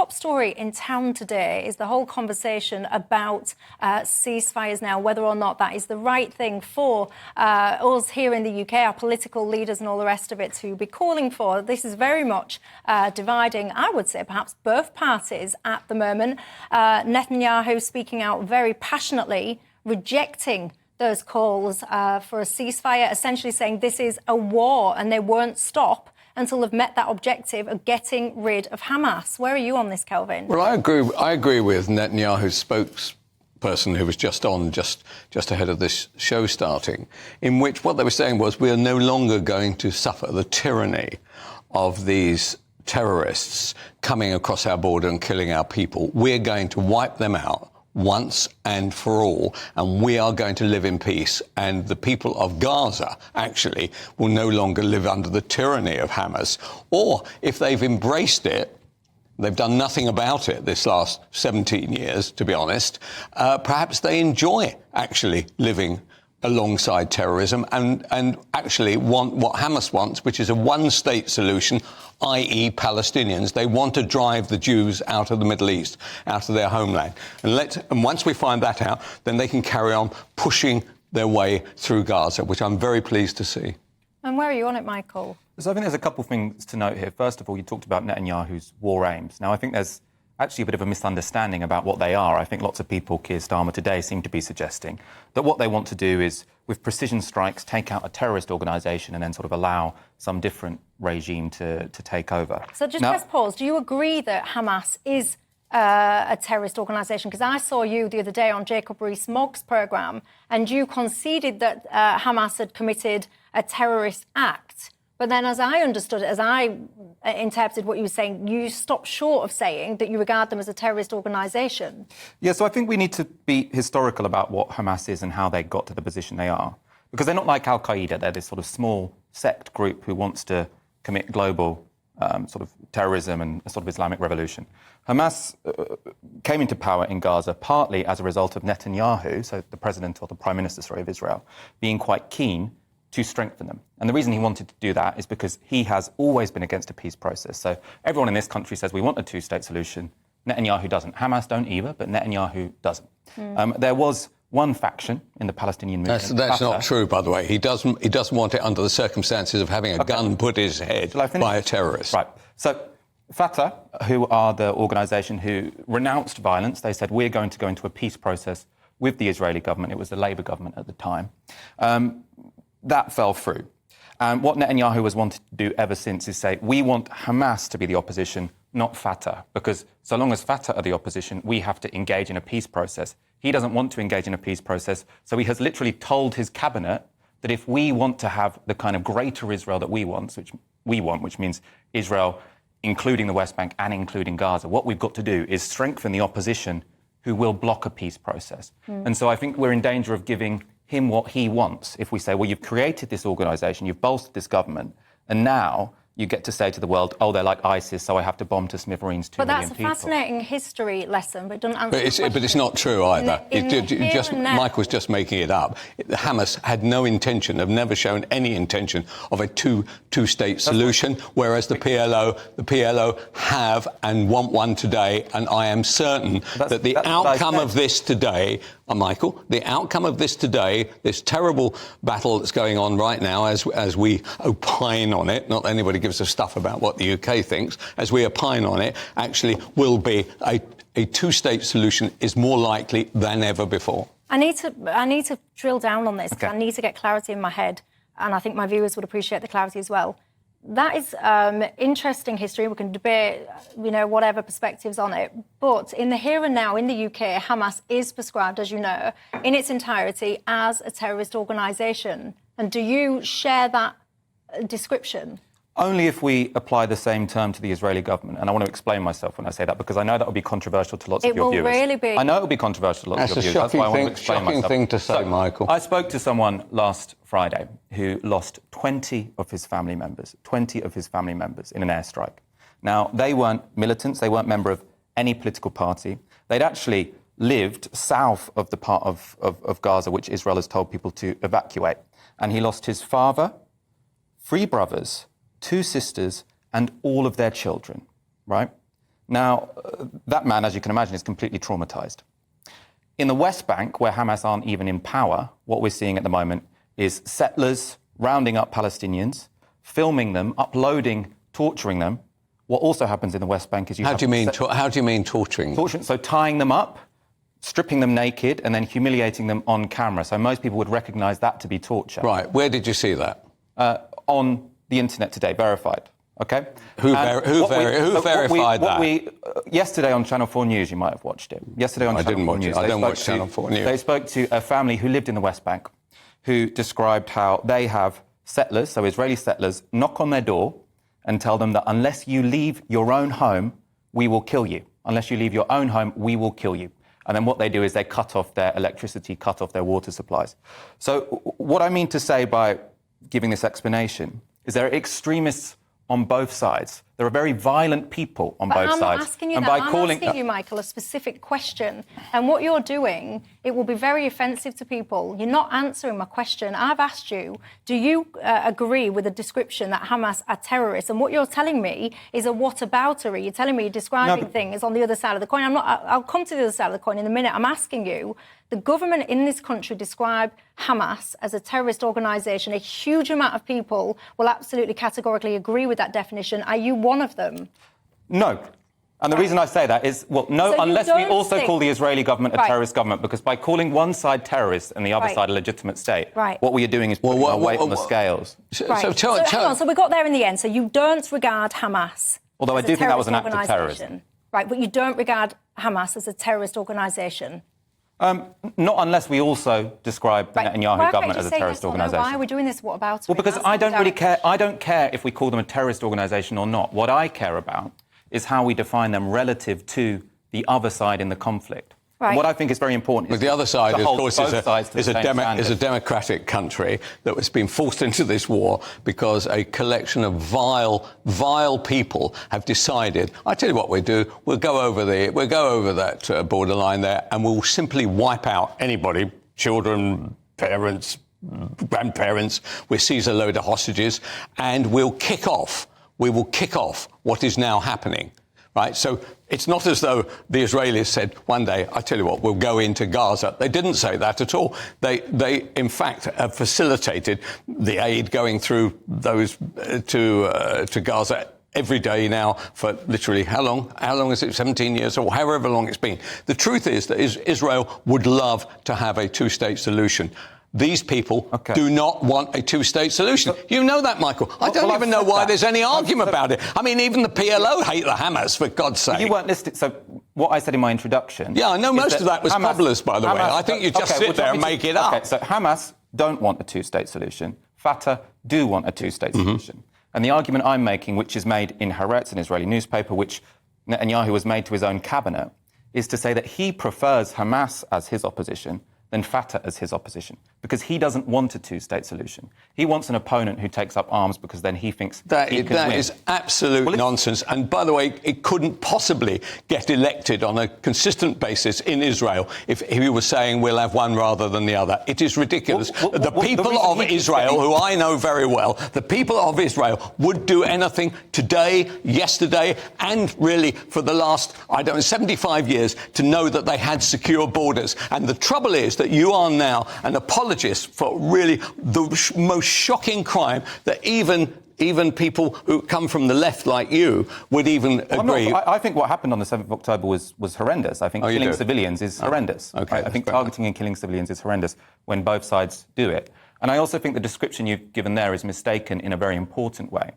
top story in town today is the whole conversation about ceasefires now, whether or not that is the right thing for us here in the UK, our political leaders and all the rest of it to be calling for. This is very much dividing, I would say, perhaps both parties at the moment. Netanyahu speaking out very passionately, rejecting those calls for a ceasefire, essentially saying this is a war and they won't stop until they've met that objective of getting rid of Hamas. Where are you on this, Kelvin? Well, I agree with Netanyahu's spokesperson who was just ahead of this show starting, in which what they were saying was we are no longer going to suffer the tyranny of these terrorists coming across our border and killing our people. We're going to wipe them out once and for all, and we are going to live in peace. And the people of Gaza, actually, will no longer live under the tyranny of Hamas. Or, if they've embraced it, they've done nothing about it this last 17 years, to be honest, perhaps they enjoy actually living alongside terrorism and actually want what Hamas wants, which is a one-state solution, i.e. Palestinians. They want to drive the Jews out of the Middle East, out of their homeland. And once we find that out, then they can carry on pushing their way through Gaza, which I'm very pleased to see. And where are you on it, Michael? So I think there's a couple of things to note here. First of all, you talked about Netanyahu's war aims. Now, I think there's actually a bit of a misunderstanding about what they are. I think lots of people, Keir Starmer today, seem to be suggesting that what they want to do is, with precision strikes, take out a terrorist organisation and then sort of allow some different regime to take over. So just press pause. Do you agree that Hamas is a terrorist organisation? Because I saw you the other day on Jacob Rees-Mogg's programme and you conceded that Hamas had committed a terrorist act. But then, as I understood it, as I interpreted what you were saying, you stopped short of saying that you regard them as a terrorist organisation. Yeah, so I think we need to be historical about what Hamas is and how they got to the position they are. Because they're not like Al-Qaeda. They're this sort of small sect group who wants to commit global sort of terrorism and a sort of Islamic revolution. Hamas came into power in Gaza partly as a result of Netanyahu, so the president or the prime minister, of Israel, being quite keen to strengthen them. And the reason he wanted to do that is because he has always been against a peace process. So everyone in this country says we want a two-state solution. Netanyahu doesn't. Hamas don't either, but Netanyahu doesn't. There was one faction in the Palestinian movement. That's not true, by the way. He doesn't want it under the circumstances of having a gun put in his head by a terrorist. Right. So Fatah, who are the organisation who renounced violence, they said we're going to go into a peace process with the Israeli government. It was the Labour government at the time. That fell through. And what Netanyahu has wanted to do ever since is say, we want Hamas to be the opposition, not Fatah, because so long as Fatah are the opposition, we have to engage in a peace process. He doesn't want to engage in a peace process, so he has literally told his cabinet that if we want to have the kind of greater Israel that we want, which means Israel, including the West Bank and including Gaza, what we've got to do is strengthen the opposition who will block a peace process. And so I think we're in danger of giving him what he wants if we say, well, you've created this organisation, you've bolstered this government, and now you get to say to the world, oh, they're like ISIS, so I have to bomb to smithereens 2 million people. But that's a fascinating history lesson, but it doesn't answer the question. But it's not true either. Michael's just making it up. Hamas had no intention, have never shown any intention of a two-state solution, whereas the PLO have and want one today, and I am certain that the outcome of this today, Michael, the outcome of this today, this terrible battle that's going on right now, as we opine on it, not that anybody gives a stuff about what the UK thinks, as we opine on it, actually will be a two-state solution is more likely than ever before. I need to drill down on this. Okay. I need to get clarity in my head, and I think my viewers would appreciate the clarity as well. That is interesting history. We can debate, whatever perspectives on it. But in the here and now, in the UK, Hamas is prescribed, as you know, in its entirety as a terrorist organisation. And do you share that description? Only if we apply the same term to the Israeli government. And I want to explain myself when I say that, because I know that will be controversial to lots of your viewers. It will really be. I know it will be controversial to lots of your viewers. That's why I want to explain myself. Shocking thing to say, Michael. I spoke to someone last Friday who lost 20 of his family members in an airstrike. Now, they weren't militants. They weren't member of any political party. They'd actually lived south of the part of Gaza, which Israel has told people to evacuate. And he lost his father, 3 brothers, 2 sisters, and all of their children, right? Now, that man, as you can imagine, is completely traumatized. In the West Bank, where Hamas aren't even in power, what we're seeing at the moment is settlers rounding up Palestinians, filming them, uploading, torturing them. What also happens in the West Bank is How do you mean torturing? So tying them up, stripping them naked, and then humiliating them on camera. So most people would recognise that to be torture. Right. Where did you see that? On the internet today, verified. Okay. Who verified that? Yesterday on Channel 4 News, you might have watched it. Yesterday on Channel 4 News, I don't watch Channel 4 News. They spoke to a family who lived in the West Bank, who described how they have settlers, so Israeli settlers, knock on their door and tell them that unless you leave your own home, we will kill you. Unless you leave your own home, we will kill you. And then what they do is they cut off their electricity, cut off their water supplies. So what I mean to say by giving this explanation is there are extremists on both sides. There are very violent people on both sides. I'm not asking you that. I'm asking you, Michael, a specific question. And what you're doing, it will be very offensive to people. You're not answering my question. I've asked you, do you agree with the description that Hamas are terrorists? And what you're telling me is a whataboutery. You're telling me you're describing things on the other side of the coin. I'll come to the other side of the coin in a minute. I'm asking you, the government in this country describe Hamas as a terrorist organisation. A huge amount of people will absolutely categorically agree with that definition. Are you one of them? No. And the reason I say that is, well, no, so unless we also call the Israeli government a terrorist government, because by calling one side terrorist and the other side a legitimate state, what we are doing is putting our weight on the scales. Right. So we got there in the end. So you don't regard Hamas Although I do think that was an act of terrorism. Right, but you don't regard Hamas as a terrorist organisation? Not unless we also describe the Netanyahu government as a terrorist organisation. Why are we doing this? What about it? Well, because I don't really care. I don't care if we call them a terrorist organisation or not. What I care about is how we define them relative to the other side in the conflict. Right. What I think is very important is the other side, of course, is a democratic country that has been forced into this war because a collection of vile people have decided, I tell you what we'll do, we'll go over that borderline there and we'll simply wipe out anybody, children, parents, grandparents, we'll seize a load of hostages and we will kick off what is now happening. Right, so it's not as though the Israelis said one day, I tell you what, we'll go into Gaza. They didn't say that at all. They in fact, have facilitated the aid going through those to Gaza every day now for literally how long? How long is it? 17 years or however long it's been. The truth is that Israel would love to have a two-state solution. These people do not want a two-state solution. You know that, Michael. I don't even know why there's any argument about it. I mean, even the PLO hate the Hamas, for God's sake. You weren't listening. So what I said in my introduction... Yeah, I know most of that was fabulous, by the way. I think you just sit there and make it up. OK, so Hamas don't want a two-state solution. Fatah do want a two-state solution. And the argument I'm making, which is made in Haaretz, an Israeli newspaper, which Netanyahu has made to his own cabinet, is to say that he prefers Hamas as his opposition than Fatah as his opposition, because he doesn't want a two-state solution. He wants an opponent who takes up arms because then he thinks he can win. That is absolute nonsense. And by the way, it couldn't possibly get elected on a consistent basis in Israel if he was saying we'll have one rather than the other. It is ridiculous. The people of Israel, who I know very well, the people of Israel would do anything today, yesterday, and really for the last, 75 years to know that they had secure borders. And the trouble is that you are now an apologist for really the most shocking crime that even people who come from the left like you would even agree. I think what happened on the 7th of October was horrendous. I think killing civilians is horrendous. Okay, I think targeting and killing civilians is horrendous when both sides do it. And I also think the description you've given there is mistaken in a very important way.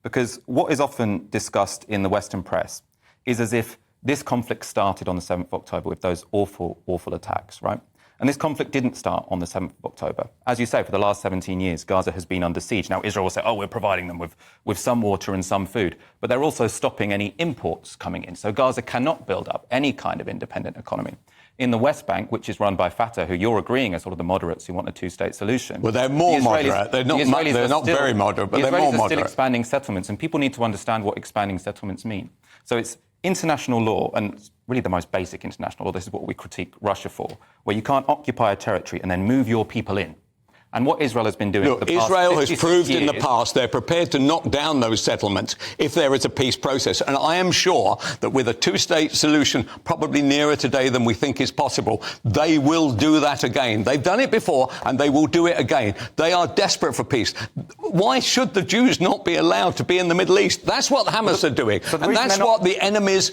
Because what is often discussed in the Western press is as if this conflict started on the 7th of October with those awful, awful attacks, right? And this conflict didn't start on the 7th of October. As you say, for the last 17 years, Gaza has been under siege. Now, Israel will say, we're providing them with some water and some food. But they're also stopping any imports coming in. So Gaza cannot build up any kind of independent economy. In the West Bank, which is run by Fatah, who you're agreeing are sort of the moderates who want a two-state solution. Well, they're more moderate. They're not very moderate, but they're more moderate. The Israelis are still expanding settlements, and people need to understand what expanding settlements mean. So it's international law, and really the most basic international law, this is what we critique Russia for, where you can't occupy a territory and then move your people in. And what Israel has been doing Look, for the past Israel has 56 proved in the years- past they're prepared to knock down those settlements if there is a peace process. And I am sure that with a two-state solution probably nearer today than we think is possible, they will do that again. They've done it before and they will do it again. They are desperate for peace. Why should the Jews not be allowed to be in the Middle East? That's what the Hamas are doing. And that's what the enemies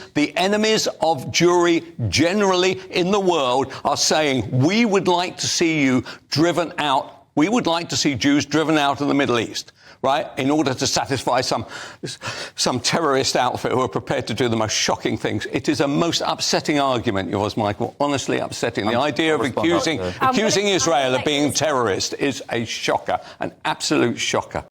of Jewry generally in the world are saying. We would like to see you driven out. We would like to see Jews driven out of the Middle East, right, in order to satisfy some terrorist outfit who are prepared to do the most shocking things. It is a most upsetting argument, yours, Michael, honestly upsetting. The idea of accusing Israel of being terrorist is a shocker, an absolute shocker.